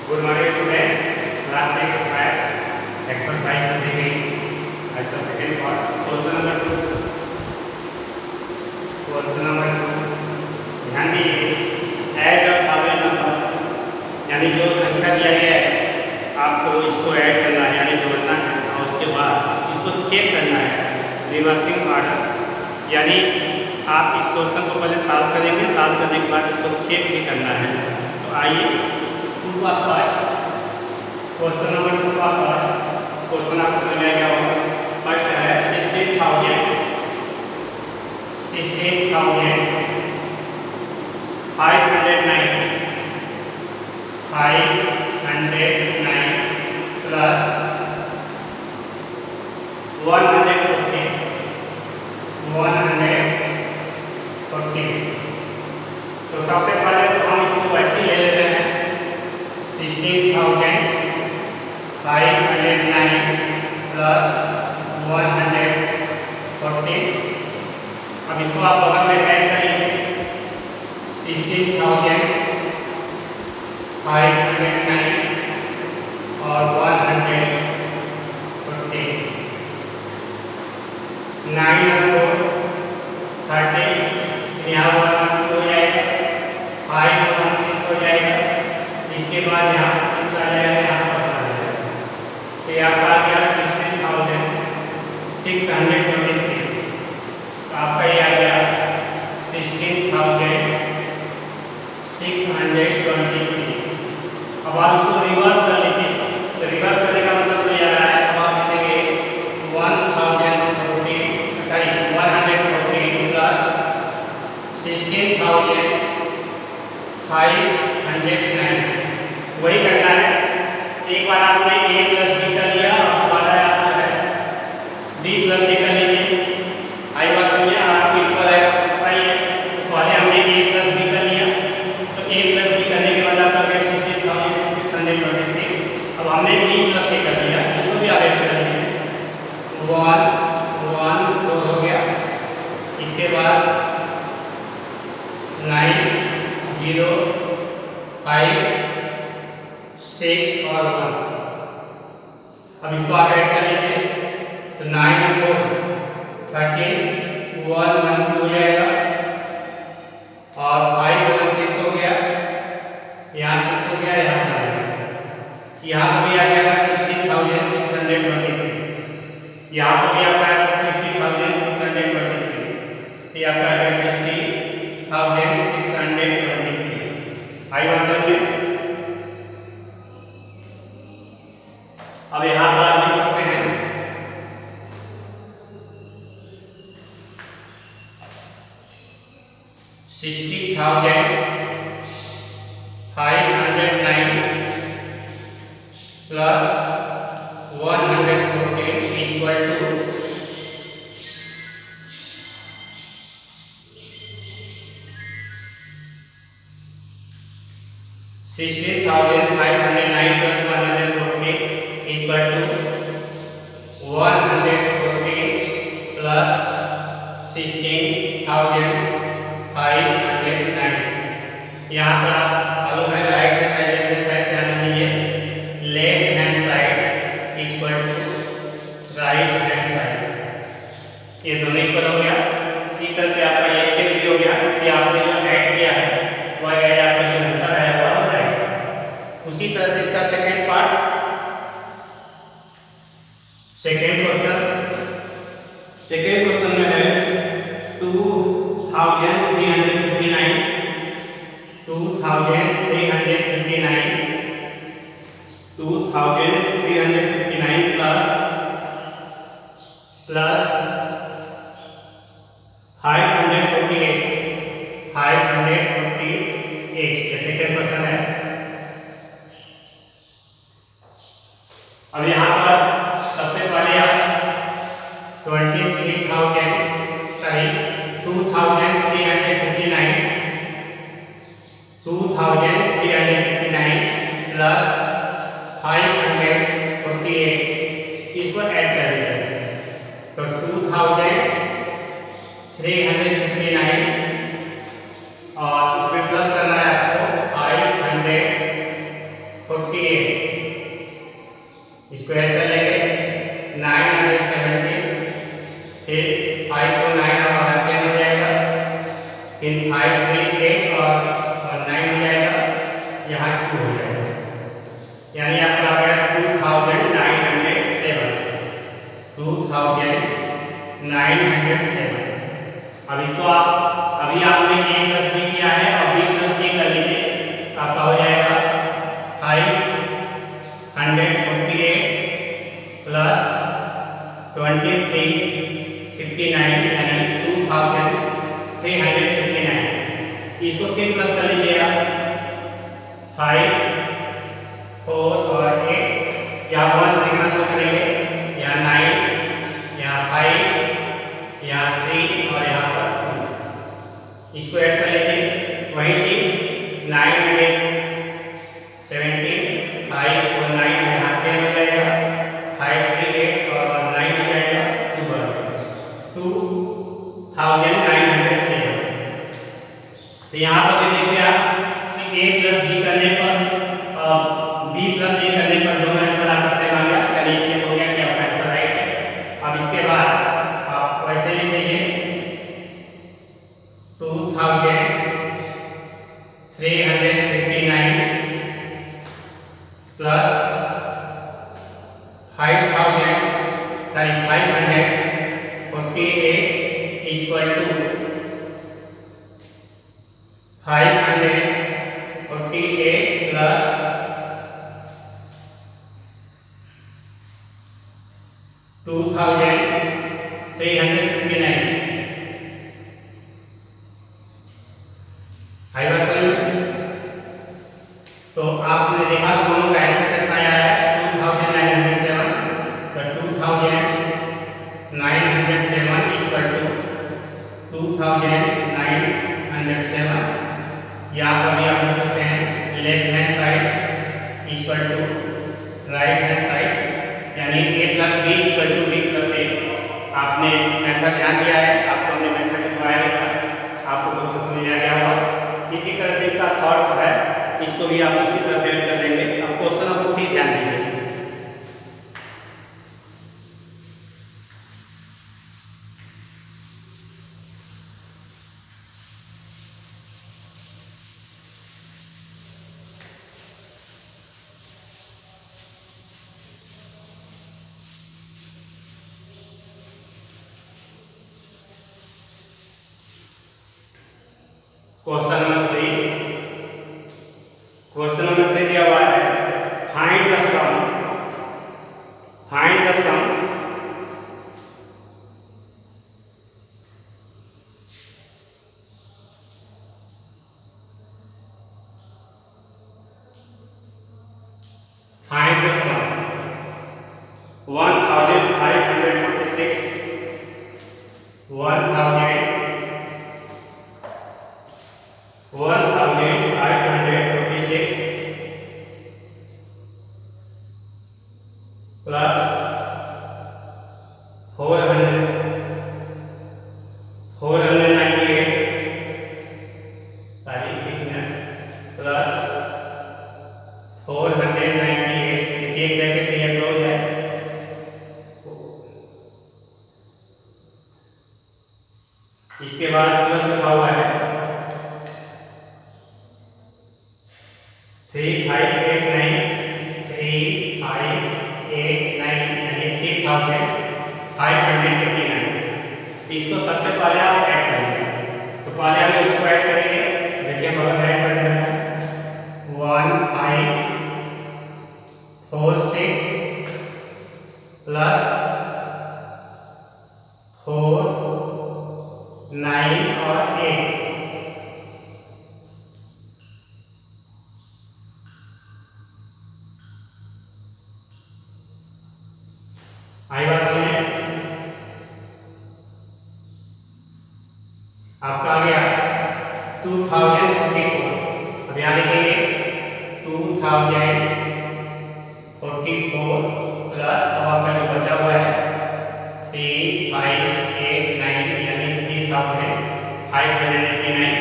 Good morning students, class 6 math exercise दी गई। आज का सेकंड पार्ट क्वेश्चन नंबर 2। ध्यान दीजिए, ऐड द फॉलोइंग नंबर्स, यानी जो संख्या दिया गया है आपको इसको ऐड करना है यानी जोड़ना है और उसके बाद इसको चेक करना है रिवर्सिंग ऑर्डर, यानी आप इस क्वेश्चन को पहले सॉल्व करेंगे, सॉल्व करने के बाद इसको चेक भी करना है। तो आइए क्वेश्चन नंबर 2 का फर्स्ट क्वेश्चन आपको समझ में आ गया होगा। फर्स्ट है 16,509 प्लस 140। तो सबसे पहले तो हम इसको वैसे ही ले लेते हैं 16,509 प्लस 140। अब इसको आप बगल में ऐड कर लीजिए 16,509 और 140। 9 और 4 30, यहाँ 1 और 2 हो जाएगा, 5 और 6 हो जाएगा, इसके बाद यहाँ पर 6 आ जाएगा, यहाँ पर आ जाएगा। तो ये आपका आ गया 16,623। तो आपका ये आ गया 16,623। अब आप इसको रिवर्स कर लीजिए। तो रिवर्स करने का मतलब समझ आ रहा है। अब आप लिखेंगे 140 प्लस 16,509, वही करना है। एक बार आपने a प्लस b कर लिया और दोबारा आप जो है b प्लस a कर लीजिए। आई बात समझिए, आपको इक्वल है पता ही है। पहले हमने a प्लस b कर लिया, तो a प्लस b करने के बाद आपका 16,623। अब हमने b प्लस a कर लिया, इसको भी आप ऐड कर लीजिए। 1 1 4 हो गया, इसके बाद 9 0 5 6 और 1। अब इसको आप ऐड कर लीजिए। तो 9 और 4 13, 1 1 2 हो जाएगा और 5 और 6 हो गया, यहाँ 6 हो गया, यहाँ पर यहाँ पर भी आ गया 16,623। यहाँ पर भी आपका आएगा 60,623। तो ये आपका आ गया 60,623। आई बात समझ में? अब यहाँ पर आप लिख सकते हैं 60,509 plus 140 equal to 16,509 plus 140 equal to 140 plus 16,509। यहाँ पर आप मालूम है right hand side left hand side ध्यान दीजिए। Left hand side equal to right hand side, ये दोनों इक्वल हो गया। इस तरह से आपका ये चेक भी हो गया कि आपने जो ऐड किया है वह ऐड आपका जो उत्तर आया हुआ है राइट। उसी तरह से इसका सेकंड पार्ट, सेकंड क्वेश्चन में है 2,359 प्लस 548 ये सेकंड क्वेश्चन है। अब यहाँ पर सबसे पहले आप 2,359 प्लस 548 इसको ऐड कर दीजिए। तो 2,359 और इसमें प्लस करना है आपको 548 फिर 5 3 8 और 9 हो जाएगा, यहाँ 2 हो जाएगा, यानी आपका आ गया 2907। 2907। अब इसको आप अभी आपने a प्लस बी किया है और b प्लस a कर लीजिए, आपका हो जाएगा 548 प्लस 2359 यानी 2359। इसको फिर प्लस कर लीजिए आप 5 4 और 8, यहाँ 1 से लिखना शुरू करेंगे, यहाँ 9, यहाँ 5, यहाँ 3 और यहाँ पर 2, इसको ऐड कर लीजिए। वही चीज 917, 5 और 9 यहाँ 10 हो जाएगा, 5 3 8 और 9 हो जाएगा 2907। तो यहाँ पर देखिए आप a प्लस बी करने पर b प्लस a करने पर दोनों आंसर आपका सेम आ गया, यानी चेक हो गया कि आपका आंसर राइट है। अब इसके बाद आप वैसे लिख दीजिए 2359 प्लस 548 इक्वल टू 548 प्लस 2359। आई बात समझ में? तो आपने देखा दोनों का आंसर कितना आया है 2907। तो 2907 इक्वल टू 2907। यहाँ पर भी आप लिख सकते हैं left hand side equal to right hand side, यानी a plus B equal to B plus A. आपने मेथड ध्यान दिया है, आपको हमने मेथड दिखाया था, आपको कुछ समझ आ गया होगा। इसी तरह से इसका थॉट है, इसको भी आप उसी तरह से कर देंगे। अब क्वेश्चन आप उसी ध्यान दीजिए। क्वेश्चन नंबर 3 दिया हुआ है, find the sum find the sum find the sum 1546 1546 plus 498 सारी प्लस 498, देखिए ब्रैकेट ये क्लोज है, इसके बाद प्लस लिखा हुआ है 3589 यानी 3589। इसको सबसे पहले आप ऐड करेंगे, तो पहले हम इसको ऐड करेंगे, देखिए बगल में ऐड कर देना है 1546 प्लस 4 9 और 8। आई बात समझ में? आपका आ गया 2044। अब यहाँ लिखेंगे 2044 प्लस अब आपका जो बचा हुआ है 3589 यानी 3589।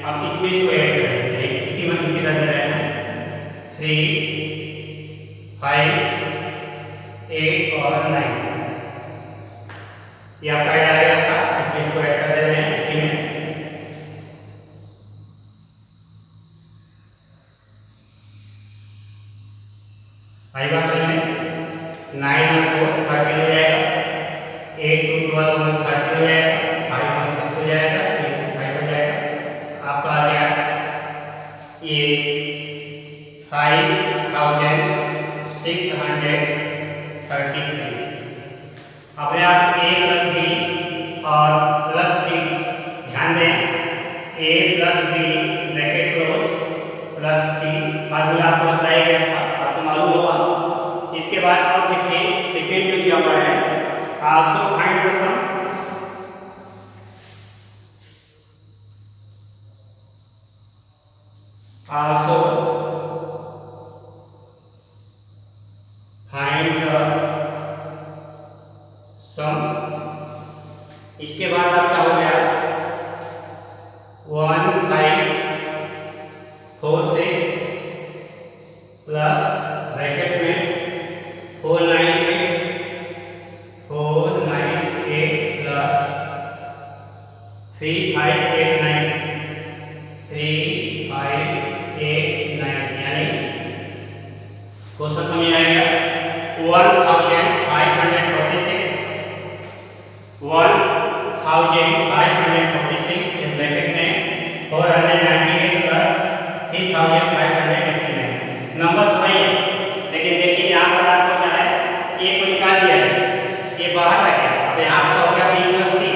अब इसमें इसको ऐड कर दीजिए, इसी में किसी तरह दे रहे हैं 3 5 8 और 9, ये आपका ऐड आ गया था, इसमें इसको ऐड कर दे रहे हैं इसी में। आई बात समझ में? 9 और 4 13 हो जाएगा, 8 2 12 1 13 हो जाएगा, 5 1 6 हो जाएगा, 8 5 हो जाएगा। आपका आ गया ये 5633। अपने आप a प्लस बी और प्लस सी ध्यान दें, a plus B bracket close plus C formula आपको बताया गया था, आपको मालूम होगा। इसके बाद अब देखिए सेकेंड जो दिया हुआ है, also find the sum. Also find the sum. इसके बाद आपका हो गया 1546 प्लस ब्रैकेट में 498 प्लस 3589 यानी क्वेश्चन समझ आ गया। 1546 in ब्रैकेट में 498 प्लस 3589 नंबर वही है, लेकिन देखिए यहाँ पर आपको क्या है, ए को निकाल दिया है, ये बाहर आ गया। अब यहाँ से हो गया b प्लस सी,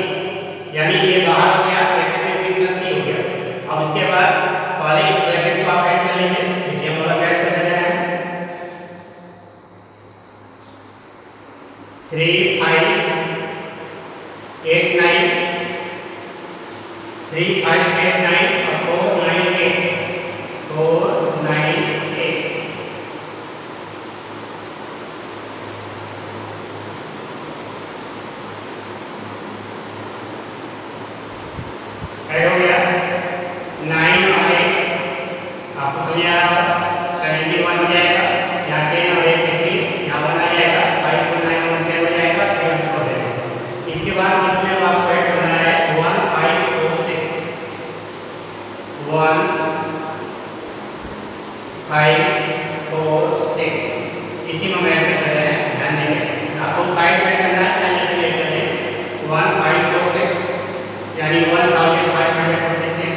यानी ये बाहर हो गया, ब्रैकेट में b प्लस सी हो गया। अब इसके बाद पहले इस ब्रैकेट को आप ऐड कर लीजिए, देखिए हम लोग ऐड कर दे रहे हैं 3589 और 498 ऐड हो गया 9 और 1 आपको समझ आ रहा होगा, 71 हो जाएगा। यहाँ 10 और 1 50, यहाँ 1 आ जाएगा, 5 और 9 और 10 हो जाएगा, 3 हो जाएगा। इसके बाद इसमें आपको ऐड करना है 1546 इसी में ऐड कर रहे हैं, ध्यान देंगे। आपको साइड में करना है, जैसे ऐड करें 1546 यानी 1546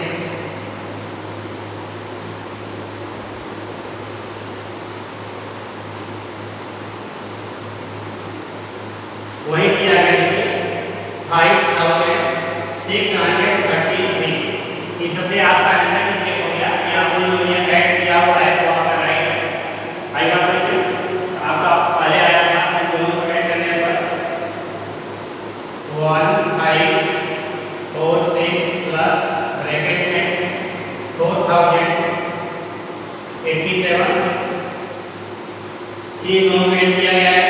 वही चीज आ गई 5633। इससे आपका आंसर चेक हो गया कि आपने जो ये ऐड किया हुआ है वो आपका राइट है। आई बात समझ में? आपका पहले आया था, आपने दोनों को ऐड करने पर 1546 प्लस ब्रैकेट में 4087, ये दोनों को ऐड किया गया है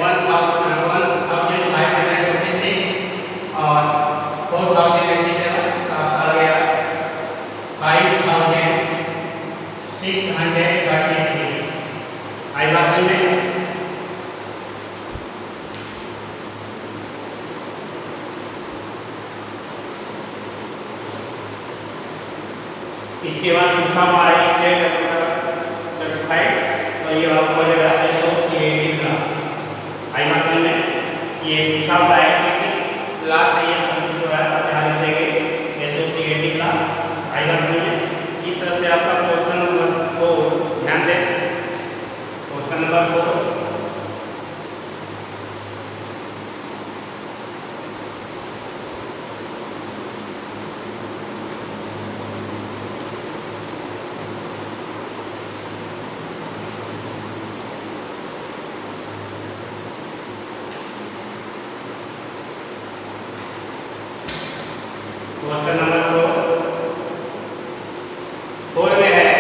1526 और 4087 का आ गया 5633। आई बात समझ में? इसके बाद पूछा हमारे स्टेट सर्टिफाइड, तो ये आपको हो जाएगा एसोसिएटेड का। आई बात समझ में? ये पूछा हुआ है कि किस क्लास से ये संतुष्ट हो रहा है, तो ध्यान देंगे एसोसिएटेड का। आई बात समझ में? इस तरह से आपका क्वेश्चन नंबर को ध्यान दें, क्वेश्चन नंबर 4 क्वेश्चन नंबर 4 में है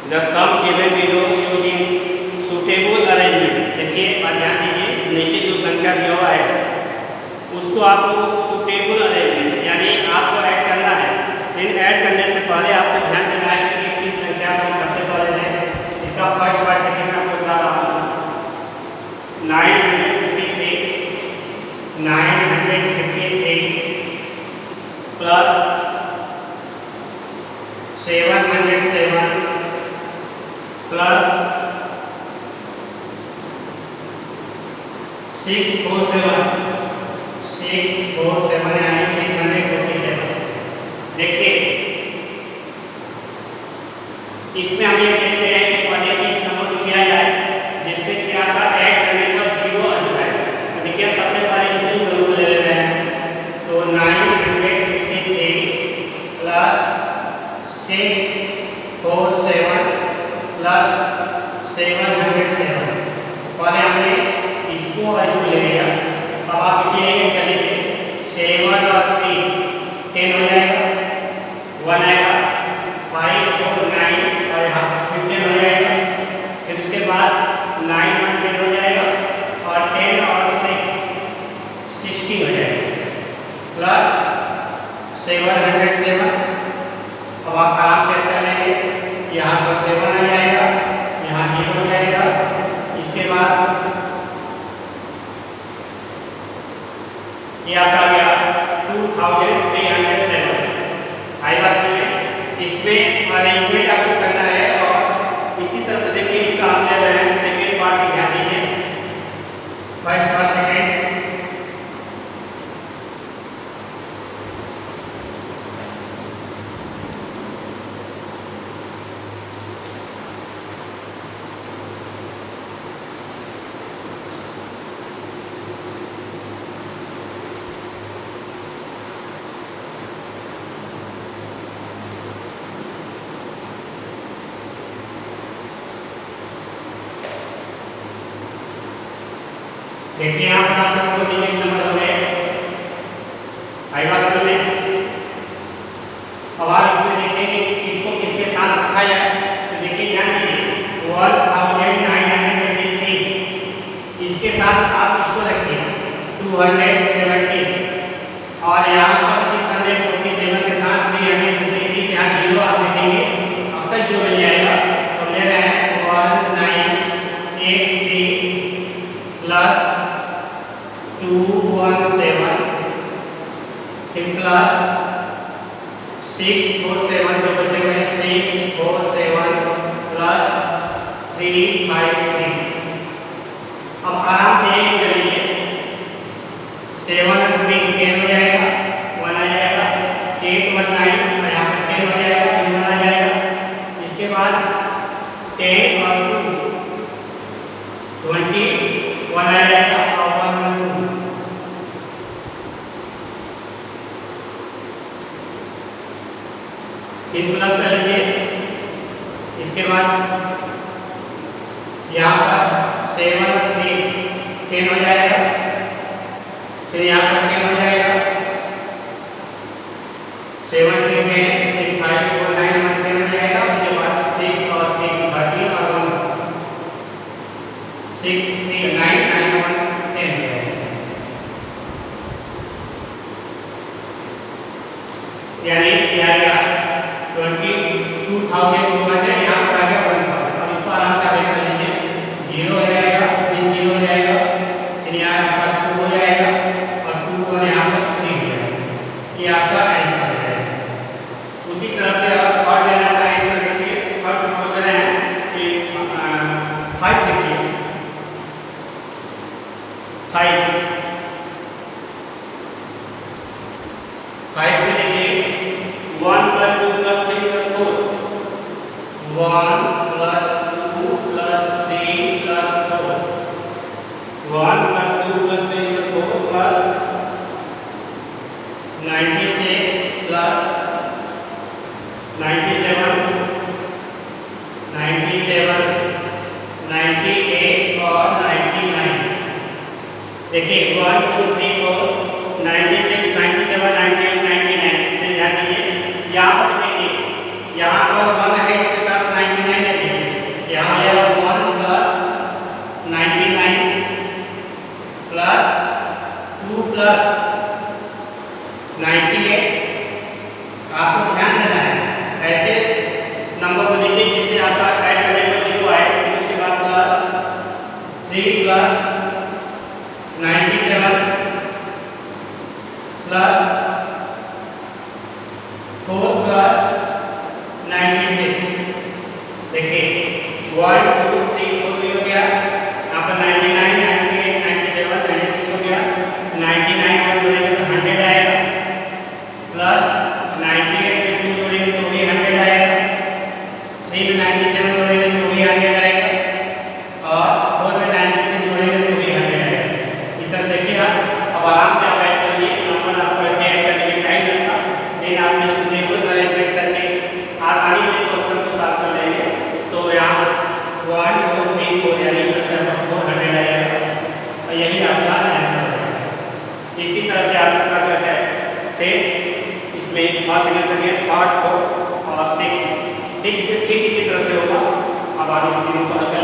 the sum given below using suitable arrangement. देखिए ध्यान दीजिए, नीचे जो संख्या दिया हुआ है उसको आपको सुटेबल अरेंजमेंट यानी आपको ऐड करना है, लेकिन ऐड करने से पहले आपको ध्यान देना है कि किस संख्या को सबसे पहले दें। इसका फर्स्ट पार्ट देखिए मैं आपको बता रहा हूँ 953 प्लस 707 647 यानी 647। देखिए इसमें हम ये देखते हैं कि पहले किस नंबर को दिया जाए जिससे कि आपका ऐड करने पर 0 आ जाए। तो देखिए हम सबसे पहले इसको जरूर ले लेते हैं। तो 953 प्लस 647 प्लस 707। पहले हमने इसको और इसको ले लिया। अब आप देखिए कर लीजिए 7 और 3 10 हो जाएगा, 1 आएगा, 5 और 9 और यहाँ 15 हो जाएगा। फिर उसके बाद 9 और 10 हो जाएगा और 10 और 6 16 हो जाएगा प्लस 707। अब आप आराम से कर लेंगे। यहाँ पर 7 आ जाएगा, यहाँ 0 हो जाएगा। इसके बाद ये आपका आ गया 2307। आई बात समझ में? इसमें अरेंजमेंट आपको करना है और इसी तरह से देखिए इसका हम ले रहे हैं सेकेंड पार्ट से ध्यान दीजिए। फर्स्ट और सेकेंड देखिए यहाँ पर आपके 4 डिजिट नंबर हो गए। आई बात समझ में? अब आप इसमें देखेंगे इसको किसके साथ रखा जाए। तो देखिए ध्यान दीजिए 1923 इसके साथ आप इसको रखिए 270 और यहाँ पर 647 के साथ 323 यहाँ 0 आप देखेंगे अक्सर 0 मिल जाएगा। तो ले रहे हैं 1983 प्लस 217 फिर प्लस 647 जो बचे हुए 647 प्लस 353। अब आराम से ये कर लीजिए 7 और 3 10 हो जाएगा, 1 आ जाएगा, 8 और 9 यहाँ पर 10 हो जाएगा, 1 आ जाएगा। इसके बाद 10 और 2 21 आ जाएगा और 1 और 2 फिर प्लस कर लीजिए। इसके बाद यहाँ पर 7 और 3 10 हो जाएगा, फिर यहाँ पर 10 हो जाएगा, 7 3 10 फिर 5 4 9 1 10 हो जाएगा। उसके बाद 6 और 3 13 और 1 6 3 9 9 1 10 हो जाएगा। यानी क्या आ गया 22,200 यहाँ पर आ गया 1000। अब इसको आराम से आगे कर लीजिए 0 हो जाएगा, फिर 0 हो जाएगा, फिर यहाँ पर 2 हो जाएगा और 2 और यहाँ पर 3 हो जाएगा। ये आपका आंसर हो जाएगा। उसी तरह से अगर थर्ड लेना चाहें इसमें देखिए थर्ड छोड़ रहे हैं कि 5 देखिए 5 में देखिए 1 + 2 + 3 + 4 1 + 2 + 3 + 4 1 + 2 + 3 + 4 प्लस 96 प्लस 97 98 और 99। देखिए 1 2 3 4 96 97 98 99 से ध्यान दीजिए। यहाँ पर देखिए यहाँ पर 1 है इसके साथ 99 है। देखिए यहाँ यह 1 प्लस 99 प्लस 2 प्लस 98। आपको ध्यान देना है ऐसे नंबर को लीजिए जिससे आपका ऐड करने पर 0 आए। उसके बाद प्लस 3 प्लस 97 प्लस 4 प्लस 96। देखिए 1 2 3 4 हो गया। यहाँ पर 99 98 97 96 हो गया। शेष इसमें फर्स्ट सेकंड कर दिया, थर्ड फोर्थ और सिक्स भी ठीक इसी तरह से होगा। अब आगे तीनों को हल कर